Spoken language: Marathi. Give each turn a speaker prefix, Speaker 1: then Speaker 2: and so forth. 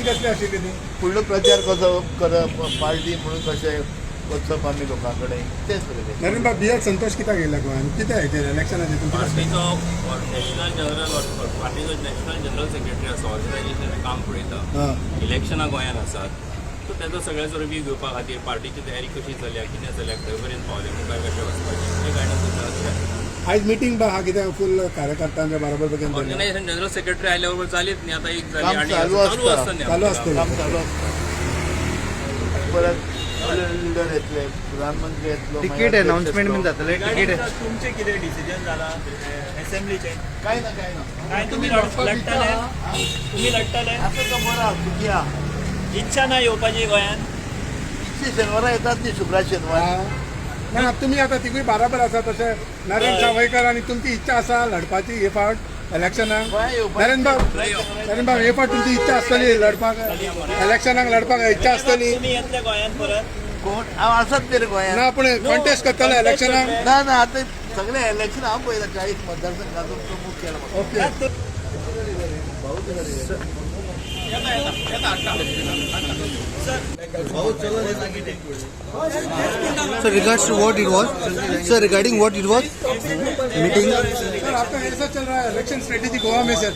Speaker 1: कसली आशिल्ली ती
Speaker 2: फुडलो प्रचार कसो करप पार्टी म्हणून कशें वचप आमी लोकां कडेन तेच
Speaker 1: नरेंद्र बाब बियर संतोष कित्याक येयला गोंयान कितें हेचेर इलेक्शनाचेर तुमचे
Speaker 3: पार्टीचो नॅशनल जनरल पार्टीचो नॅशनल जनरल सेक्रेटरी आसा ऑर्गनायझेशनाचें काम पळयता इलेक्शनां गोंयांत आसात सो तेजो सगळ्याचो रिव्यू घेवपा खातीर पार्टीची तयारी कशी चल्या कितें चल्या खंय पर्यंत पावले मुखार कशें वचपाचें हे गायडन्स
Speaker 1: आयज मिटींग बा हा कित्याक फुल कार्यकर्त्यांच्या बरोबर बेगीन
Speaker 3: ऑर्गनायझेशन जनरल सेक्रेटरी आयल्या बरोबर चालीत न्ही आतां एक जाली
Speaker 2: काम
Speaker 3: आनी
Speaker 2: चालू
Speaker 3: चालू
Speaker 2: आसता.
Speaker 3: आसता न्ही
Speaker 1: चालू
Speaker 3: आमचें
Speaker 1: आसता.
Speaker 3: काम.
Speaker 2: काम चालू आसता परत लिडर येतले प्रधानमंत्री येतलो
Speaker 4: तिकीट अनाउन्समेंट बीन जातले तिकीट
Speaker 5: तुमचे कितें डिसिजन जाला असेंब्लीचे
Speaker 2: काय ना काय ना
Speaker 5: काय तुम्ही लढटले तुम्ही लढटले
Speaker 2: असं का बरं तुझी
Speaker 5: इच्छा ना येवपाची गोंयान
Speaker 2: इतली शेनवारा येतात न्ही शुक्रार शेनवार
Speaker 1: ना तुम्ही आता तिगूय बराबर आसा तशें नरेंद्र सावयकर आणि तुमची इच्छा आसा लढपाची हे फावट इलेक्शनाक
Speaker 2: गोंया येवपाची
Speaker 1: नरेंद्र बाब हे फावट तुमची इच्छा आसतली लढपाक इलेक्शनाक लढपाक इच्छा आसतली
Speaker 5: तुम्ही येतले गोंयान परत
Speaker 2: कोण हांव आसात तरी गोंयांत
Speaker 1: ना पूण कॉन्टेस्ट करतले इलेक्शनाक
Speaker 2: ना ना आता सगळे इलेक्शन हांव पळयता 40 मतदारसंघाचो प्रमुख केला
Speaker 1: okay
Speaker 4: sir regards to what it was sir regarding what it was meeting
Speaker 1: sir आपका ऐसा चल रहा है इलेक्शन स्ट्रेटेजी गोवा में सर